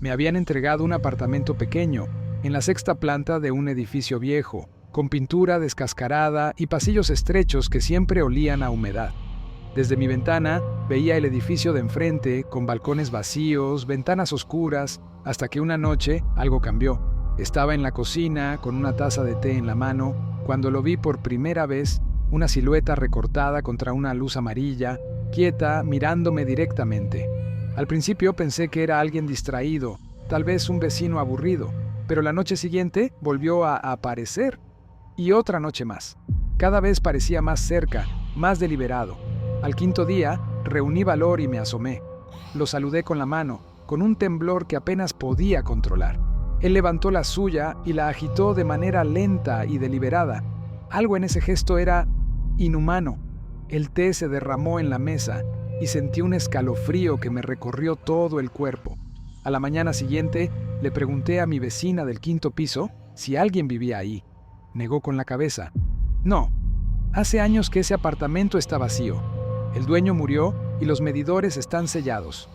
Me habían entregado un apartamento pequeño, en la sexta planta de un edificio viejo, con pintura descascarada y pasillos estrechos que siempre olían a humedad. Desde mi ventana veía el edificio de enfrente, con balcones vacíos, ventanas oscuras, hasta que una noche algo cambió. Estaba en la cocina, con una taza de té en la mano, cuando lo vi por primera vez, una silueta recortada contra una luz amarilla, quieta, mirándome directamente. Al principio pensé que era alguien distraído, tal vez un vecino aburrido, pero la noche siguiente volvió a aparecer. Y otra noche más. Cada vez parecía más cerca, más deliberado. Al quinto día, reuní valor y me asomé. Lo saludé con la mano, con un temblor que apenas podía controlar. Él levantó la suya y la agitó de manera lenta y deliberada. Algo en ese gesto era inhumano. El té se derramó en la mesa y sentí un escalofrío que me recorrió todo el cuerpo. A la mañana siguiente, le pregunté a mi vecina del quinto piso si alguien vivía ahí. Negó con la cabeza. No, hace años que ese apartamento está vacío. El dueño murió y los medidores están sellados.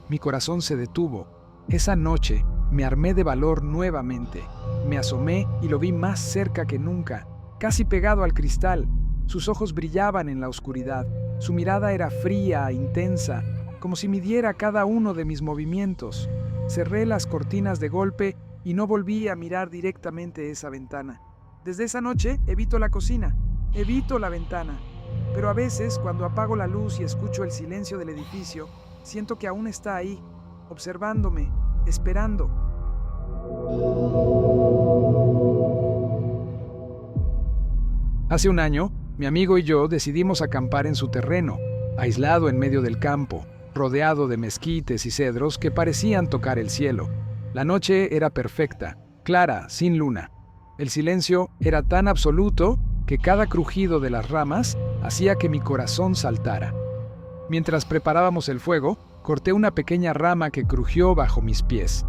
Mi corazón se detuvo. Esa noche me armé de valor nuevamente. Me asomé y lo vi más cerca que nunca, casi pegado al cristal. Sus ojos brillaban en la oscuridad. Su mirada era fría, intensa, como si midiera cada uno de mis movimientos. Cerré las cortinas de golpe y no volví a mirar directamente esa ventana. Desde esa noche evito la cocina, evito la ventana. Pero a veces, cuando apago la luz y escucho el silencio del edificio, siento que aún está ahí, observándome, esperando. Hace un año, mi amigo y yo decidimos acampar en su terreno, aislado en medio del campo, rodeado de mezquites y cedros que parecían tocar el cielo. La noche era perfecta, clara, sin luna. El silencio era tan absoluto que cada crujido de las ramas hacía que mi corazón saltara. Mientras preparábamos el fuego, corté una pequeña rama que crujió bajo mis pies.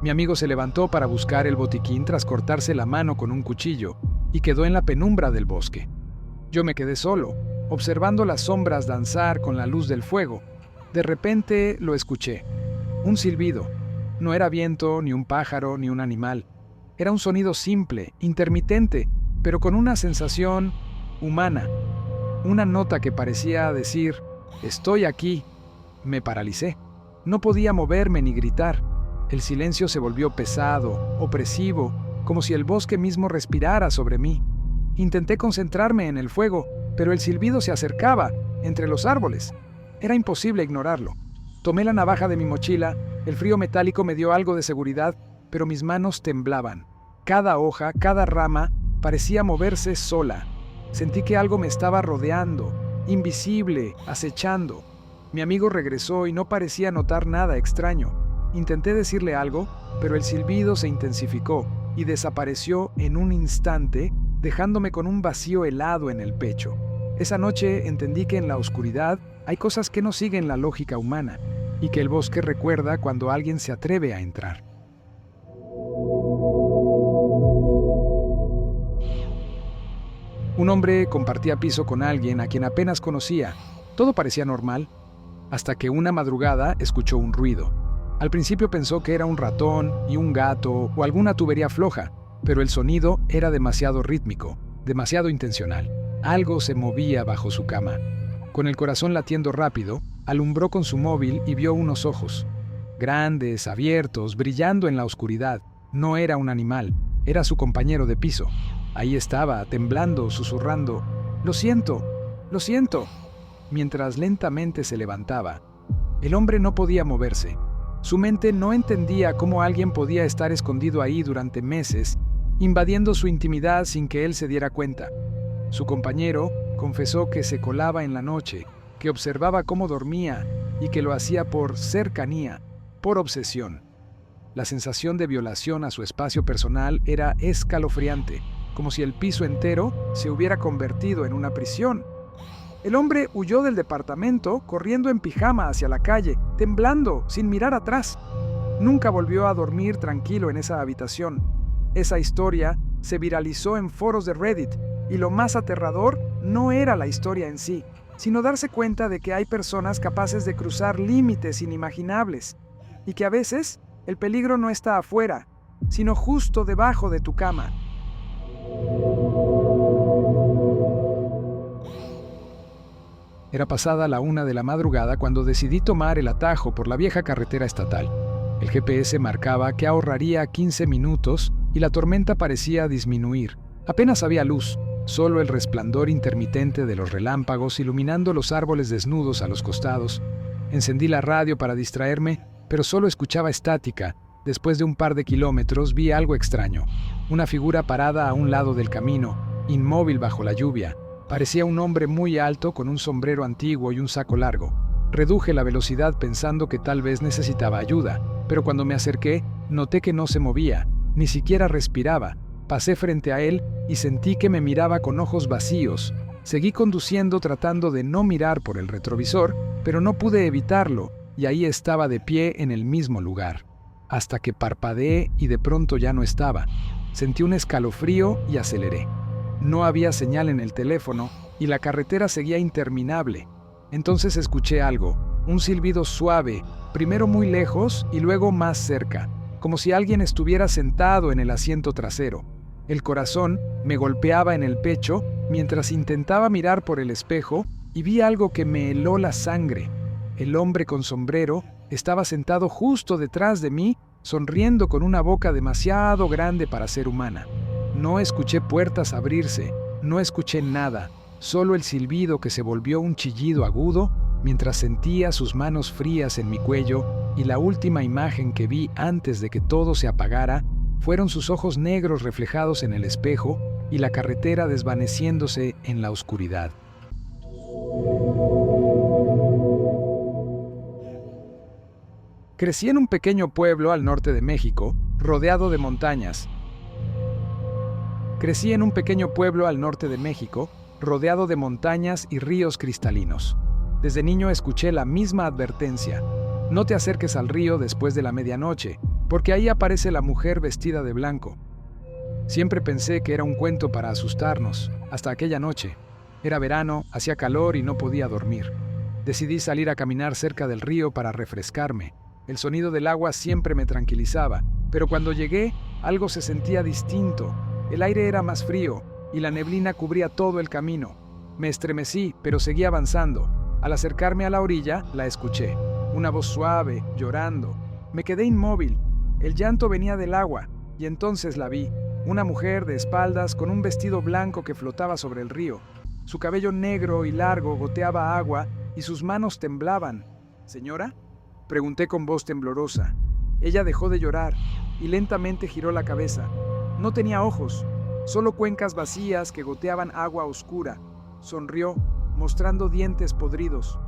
Mi amigo se levantó para buscar el botiquín tras cortarse la mano con un cuchillo y quedó en la penumbra del bosque. Yo me quedé solo, observando las sombras danzar con la luz del fuego. De repente lo escuché. Un silbido. No era viento, ni un pájaro, ni un animal. Era un sonido simple, intermitente, pero con una sensación humana. Una nota que parecía decir, «Estoy aquí». Me paralicé. No podía moverme ni gritar. El silencio se volvió pesado, opresivo, como si el bosque mismo respirara sobre mí. Intenté concentrarme en el fuego, pero el silbido se acercaba, entre los árboles. Era imposible ignorarlo. Tomé la navaja de mi mochila, el frío metálico me dio algo de seguridad, pero mis manos temblaban. Cada hoja, cada rama, parecía moverse sola. Sentí que algo me estaba rodeando, invisible, acechando. Mi amigo regresó y no parecía notar nada extraño. Intenté decirle algo, pero el silbido se intensificó y desapareció en un instante, dejándome con un vacío helado en el pecho. Esa noche entendí que en la oscuridad hay cosas que no siguen la lógica humana y que el bosque recuerda cuando alguien se atreve a entrar. Un hombre compartía piso con alguien a quien apenas conocía. Todo parecía normal, hasta que una madrugada escuchó un ruido. Al principio pensó que era un ratón y un gato o alguna tubería floja, pero el sonido era demasiado rítmico, demasiado intencional. Algo se movía bajo su cama. Con el corazón latiendo rápido, alumbró con su móvil y vio unos ojos. Grandes, abiertos, brillando en la oscuridad. No era un animal, era su compañero de piso. Ahí estaba, temblando, susurrando, «Lo siento, lo siento». Mientras lentamente se levantaba, el hombre no podía moverse. Su mente no entendía cómo alguien podía estar escondido ahí durante meses, invadiendo su intimidad sin que él se diera cuenta. Su compañero confesó que se colaba en la noche, que observaba cómo dormía y que lo hacía por cercanía, por obsesión. La sensación de violación a su espacio personal era escalofriante, como si el piso entero se hubiera convertido en una prisión. El hombre huyó del departamento, corriendo en pijama hacia la calle, temblando, sin mirar atrás. Nunca volvió a dormir tranquilo en esa habitación. Esa historia se viralizó en foros de Reddit, y lo más aterrador no era la historia en sí, sino darse cuenta de que hay personas capaces de cruzar límites inimaginables, y que a veces El peligro no está afuera, sino justo debajo de tu cama. Era pasada la 1 de la madrugada cuando decidí tomar el atajo por la vieja carretera estatal. El GPS marcaba que ahorraría 15 minutos y la tormenta parecía disminuir. Apenas había luz, solo el resplandor intermitente de los relámpagos iluminando los árboles desnudos a los costados. Encendí la radio para distraerme, pero solo escuchaba estática. Después de un par de kilómetros vi algo extraño. Una figura parada a un lado del camino, inmóvil bajo la lluvia. Parecía un hombre muy alto con un sombrero antiguo y un saco largo. Reduje la velocidad pensando que tal vez necesitaba ayuda, pero cuando me acerqué, noté que no se movía, ni siquiera respiraba. Pasé frente a él y sentí que me miraba con ojos vacíos. Seguí conduciendo tratando de no mirar por el retrovisor, pero no pude evitarlo, y ahí estaba de pie en el mismo lugar. Hasta que parpadeé y de pronto ya no estaba. Sentí un escalofrío y aceleré. No había señal en el teléfono y la carretera seguía interminable. Entonces escuché algo, un silbido suave, primero muy lejos y luego más cerca, como si alguien estuviera sentado en el asiento trasero. El corazón me golpeaba en el pecho mientras intentaba mirar por el espejo y vi algo que me heló la sangre. El hombre con sombrero estaba sentado justo detrás de mí, sonriendo con una boca demasiado grande para ser humana. No escuché puertas abrirse, no escuché nada, solo el silbido que se volvió un chillido agudo mientras sentía sus manos frías en mi cuello, y la última imagen que vi antes de que todo se apagara fueron sus ojos negros reflejados en el espejo y la carretera desvaneciéndose en la oscuridad. Crecí en un pequeño pueblo al norte de México, rodeado de montañas. Crecí en un pequeño pueblo al norte de México, rodeado de montañas y ríos cristalinos. Desde niño escuché la misma advertencia: no te acerques al río después de la medianoche, porque ahí aparece la mujer vestida de blanco. Siempre pensé que era un cuento para asustarnos, hasta aquella noche. Era verano, hacía calor y no podía dormir. Decidí salir a caminar cerca del río para refrescarme. El sonido del agua siempre me tranquilizaba, pero cuando llegué, algo se sentía distinto. El aire era más frío y la neblina cubría todo el camino. Me estremecí, pero seguí avanzando. Al acercarme a la orilla, la escuché. Una voz suave, llorando. Me quedé inmóvil. El llanto venía del agua, y entonces la vi. Una mujer de espaldas con un vestido blanco que flotaba sobre el río. Su cabello negro y largo goteaba agua y sus manos temblaban. ¿Señora?, pregunté con voz temblorosa. Ella dejó de llorar y lentamente giró la cabeza. No tenía ojos, solo cuencas vacías que goteaban agua oscura. Sonrió, mostrando dientes podridos.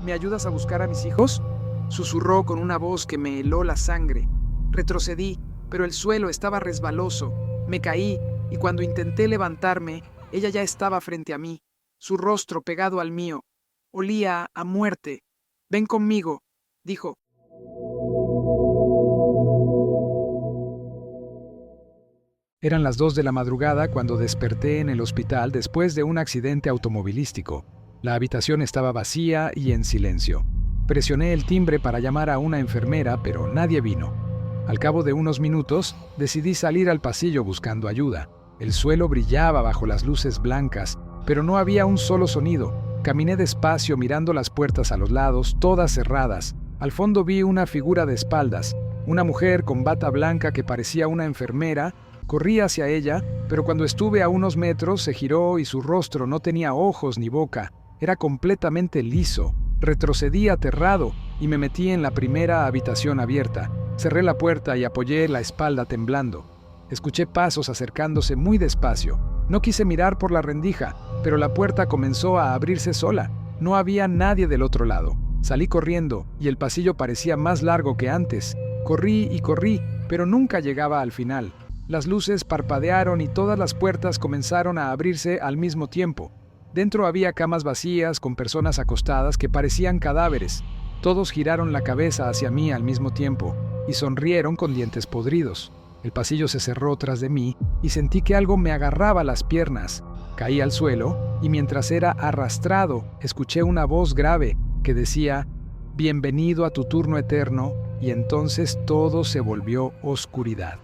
¿Me ayudas a buscar a mis hijos?, susurró con una voz que me heló la sangre. Retrocedí, pero el suelo estaba resbaloso. Me caí y cuando intenté levantarme, ella ya estaba frente a mí, su rostro pegado al mío. Olía a muerte. «Ven conmigo», dijo. Eran las 2 de la madrugada cuando desperté en el hospital después de un accidente automovilístico. La habitación estaba vacía y en silencio. Presioné el timbre para llamar a una enfermera, pero nadie vino. Al cabo de unos minutos, decidí salir al pasillo buscando ayuda. El suelo brillaba bajo las luces blancas, pero no había un solo sonido. Caminé despacio mirando las puertas a los lados, todas cerradas. Al fondo vi una figura de espaldas, una mujer con bata blanca que parecía una enfermera. Corrí hacia ella, pero cuando estuve a unos metros se giró y su rostro no tenía ojos ni boca. Era completamente liso. Retrocedí aterrado y me metí en la primera habitación abierta. Cerré la puerta y apoyé la espalda temblando. Escuché pasos acercándose muy despacio. No quise mirar por la rendija, pero la puerta comenzó a abrirse sola. No había nadie del otro lado. Salí corriendo y el pasillo parecía más largo que antes. Corrí y corrí, pero nunca llegaba al final. Las luces parpadearon y todas las puertas comenzaron a abrirse al mismo tiempo. Dentro había camas vacías con personas acostadas que parecían cadáveres. Todos giraron la cabeza hacia mí al mismo tiempo y sonrieron con dientes podridos. El pasillo se cerró tras de mí y sentí que algo me agarraba las piernas. Caí al suelo y mientras era arrastrado, escuché una voz grave que decía: «Bienvenido a tu turno eterno y entonces todo se volvió oscuridad.